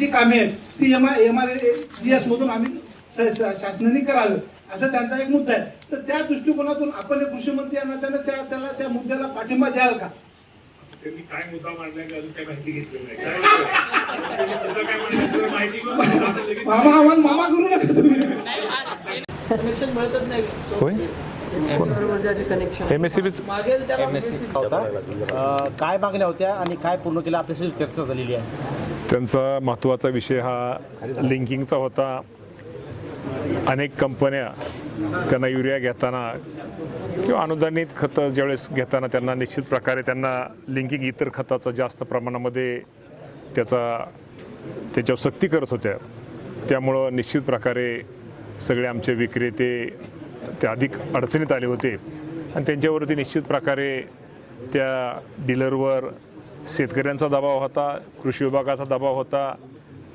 जी कामे आहेत ती MRGS मधून आम्ही शासनाने करावे असं त्यांचा एक मुद्दा आहे. तर त्या दृष्टिकोनातून आपण कृषी मंत्री यांना त्याला त्या मुद्द्याला पाठिंबा द्याल का? त्यांनी काय मुद्दा मांडलाय अजून काही माहिती घेतलेली नाही. मामा करू नका तुम्ही. कनेक्शन मिळतच नाही. होय काय मागण्या होत्या आणि काय पूर्ण केलं आपल्याशी चर्चा झालेली आहे? त्यांचा महत्त्वाचा विषय हा लिंकिंगचा होता. अनेक कंपन्या त्यांना युरिया घेताना किंवा अनुदानित खतं ज्यावेळेस घेताना त्यांना निश्चित प्रकारे त्यांना लिंकिंग इतर खताचा जास्त प्रमाणामध्ये त्याच्यावर सक्ती करत होत्या. त्यामुळं निश्चित प्रकारे सगळे आमचे विक्रेते ते अधिक अडचणीत आले होते आणि त्यांच्यावरती निश्चित प्रकारे त्या डीलरवर शेतकऱ्यांचा दबाव होता, कृषी विभागाचा दबाव होता.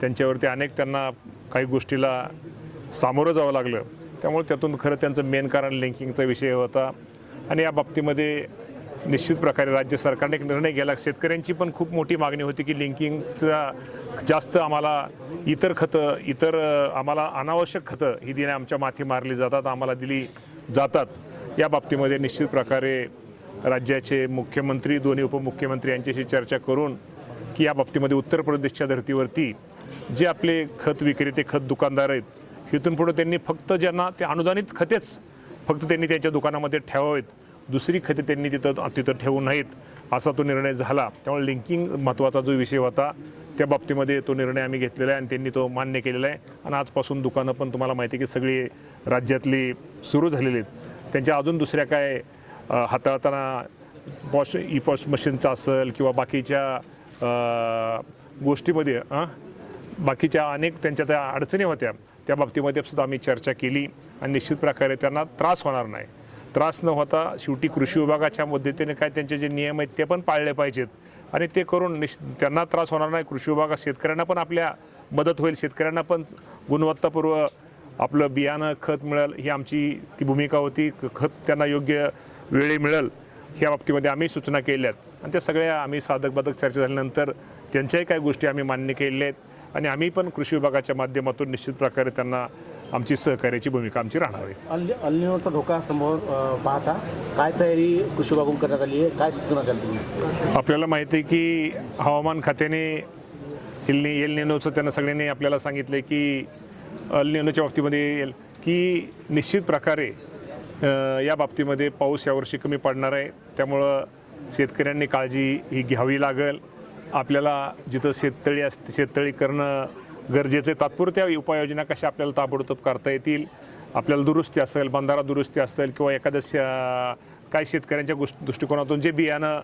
त्यांच्यावरती त्यांना काही गोष्टीला सामोरं जावं लागलं. त्यामुळे त्यातून खरं त्यांचं मेन कारण लिंकिंगचा विषय होता आणि या बाबतीमध्ये निश्चित प्रकारे राज्य सरकारने एक निर्णय घेतला. शेतकऱ्यांची पण खूप मोठी मागणी होती की लिंकिंगचा जास्त आम्हाला आम्हाला अनावश्यक खतं ही दिली आमच्या माथी मारली जातात, आम्हाला दिली जातात. या बाबतीमध्ये निश्चित प्रकारे राज्याचे मुख्यमंत्री, दोन्ही उपमुख्यमंत्री यांच्याशी चर्चा करून की या बाबतीमध्ये उत्तर प्रदेशच्या धर्तीवरती जे आपले खत विक्रेते, खत दुकानदार आहेत, इथून पुढे त्यांनी फक्त ज्यांना ते अनुदानित खतेच फक्त त्यांनी त्यांच्या दुकानामध्ये ठेवावेत, दुसरी खते त्यांनी तिथं ठेवू नयेत, असा तो निर्णय झाला. त्यामुळे लिंकिंग महत्त्वाचा जो विषय होता त्या बाबतीमध्ये तो निर्णय आम्ही घेतलेला आहे आणि त्यांनी तो मान्य केलेला आहे. आणि आजपासून दुकानं पण तुम्हाला माहिती आहे की सगळी राज्यातली सुरू झालेली आहेत. त्यांच्या अजून दुसऱ्या काय हाताळताना पॉश मशीनचं असेल किंवा बाकीच्या गोष्टीमध्ये बाकीच्या अनेक त्यांच्या त्या अडचणी होत्या, त्या बाबतीमध्ये सुद्धा आम्ही चर्चा केली आणि निश्चित प्रकारे त्यांना त्रास होणार नाही. त्रास न होता शेवटी कृषी विभागाच्या मदतीने काय त्यांचे जे नियम आहेत ते पण पाळले पाहिजेत आणि ते करून त्यांना त्रास होणार नाही. कृषी विभागात शेतकऱ्यांना पण आपल्या मदत होईल, शेतकऱ्यांना पण गुणवत्तापूर्व आपलं बियाणं खत मिळेल ही आमची ती भूमिका होती. खत त्यांना योग्य वेळी मिळेल ह्या बाबतीमध्ये आम्ही सूचना केल्या आहेत आणि त्या सगळ्या आम्ही साधक चर्चा झाल्यानंतर त्यांच्याही काही गोष्टी आम्ही मान्य केलेल्या आहेत आणि आम्ही पण कृषी विभागाच्या माध्यमातून निश्चित प्रकारे त्यांना आमची सहकार्याची भूमिका आमची राहणार आहे. अल्निनोचा धोका समोर पाहता काय तयारी कृषी विभागाकडून करण्यात आली आहे, काय सूचना द्याल तुम्ही? आपल्याला माहिती आहे की हवामान खात्याने एल निनोचं त्यांना सगळ्यांनी आपल्याला सांगितलं की एल निनोच्या बाबतीमध्ये की निश्चित प्रकारे या बाबतीमध्ये पाऊस यावर्षी कमी पडणार आहे. त्यामुळं शेतकऱ्यांनी काळजी ही घ्यावी लागेल. आपल्याला जिथं शेततळी करणं गरजेचं आहे. तात्पुरत्या उपाययोजना कशा आपल्याला ताबडतोब करता येतील, आपल्याला दुरुस्ती असेल, बंधारा दुरुस्ती असेल किंवा एखाद्या काही शेतकऱ्यांच्या दृष्टिकोनातून जे बियाणं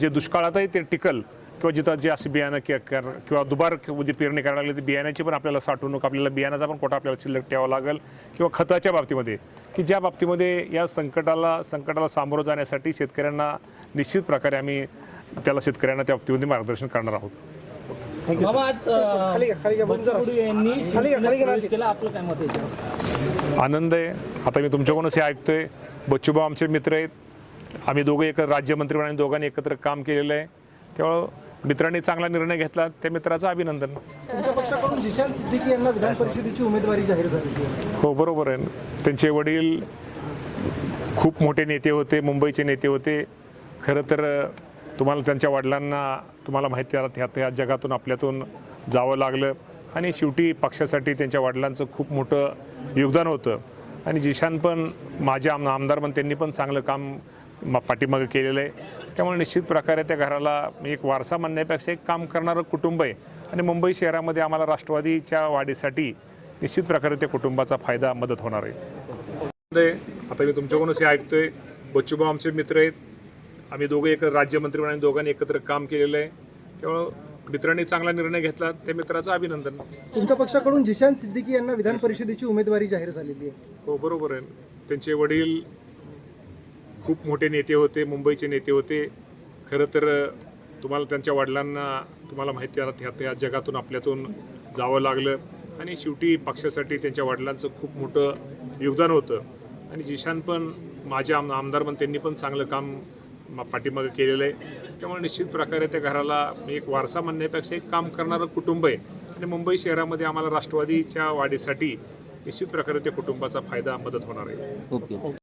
जे दुष्काळातही ते टिकल किंवा जिथं जे असे बियाणं किंवा दुबार जे पेरणी करायला लागली ती बियाण्याची पण आपल्याला साठवणूक, आपल्याला बियाणाचा पण कोटा आपल्याला शिल्लक ठेवावा लागेल किंवा खताच्या बाबतीमध्ये की ज्या बाबतीमध्ये या संकटाला सामोरं जाण्यासाठी शेतकऱ्यांना निश्चित प्रकारे आम्ही शेतकऱ्यांना त्या बाबतीमध्ये मार्गदर्शन करणार आहोत. आनंद आहे. आता मी तुमच्याकडूनच हे ऐकतोय. बच्चूभाऊ आमचे मित्र आहेत, आम्ही दोघे राज्यमंत्री म्हणून दोघांनी एकत्र काम केलेलं आहे. त्यामुळं मित्रांनी चांगला निर्णय घेतला, त्या मित्राचं अभिनंदन. तुमच्या पक्षाकडून जिशान सिद्दीकी यांना विधान परिषदेची उमेदवारी जाहीर झाली आहे. हो बरोबर आहे. त्यांचे वडील खूप मोठे नेते होते, मुंबईचे नेते होते. खरं तर तुम्हाला त्यांच्या वडिलांना तुम्हाला माहिती आहे ह्या जगातून आपल्यातून जावं लागलं आणि शेवटी पक्षासाठी त्यांच्या वडिलांचं खूप मोठं योगदान होतं आणि जिशान पण माझे आमदार पण त्यांनी पण चांगलं काम पाठीमागं केलेलं आहे. त्यामुळे निश्चित प्रकारे त्या घराला एक वारसा म्हणण्यापेक्षा एक काम करणारं कुटुंब आहे आणि मुंबई शहरामध्ये आम्हाला राष्ट्रवादीच्या वाढीसाठी निश्चित प्रकारे त्या कुटुंबाचा फायदा मदत होणार आहे. आता मी तुमच्याकडूनच हे ऐकतोय. बच्चूभाऊ आमचे मित्र आहेत, आम्ही दोघे राज्यमंत्री म्हणून दोघांनी एकत्र काम केलेलं आहे. त्यामुळं मित्रांनी चांगला निर्णय घेतला, त्या मित्राचं अभिनंदन. तुमच्या पक्षाकडून जिशान सिद्दीकी यांना विधान परिषदेची उमेदवारी जाहीर झालेली आहे. हो बरोबर आहे. त्यांचे वडील खूप मोठे नेते होते, मुंबईचे नेते होते. खरं तर तुम्हाला त्यांच्या वडिलांना तुम्हाला माहिती आहे ह्या जगातून आपल्यातून जावं लागलं आणि शेवटी पक्षासाठी त्यांच्या वडिलांचं खूप मोठं योगदान होतं आणि जिशान पण माझे आमदार पण त्यांनी पण चांगलं काम पाठीमागं केलेलं आहे. त्यामुळे निश्चित प्रकारे त्या घराला एक वारसा म्हणण्यापेक्षा एक काम करणारं कुटुंब आहे आणि मुंबई शहरामध्ये आम्हाला राष्ट्रवादीच्या वाढीसाठी निश्चित प्रकारे त्या कुटुंबाचा फायदा मदत होणार आहे. ओके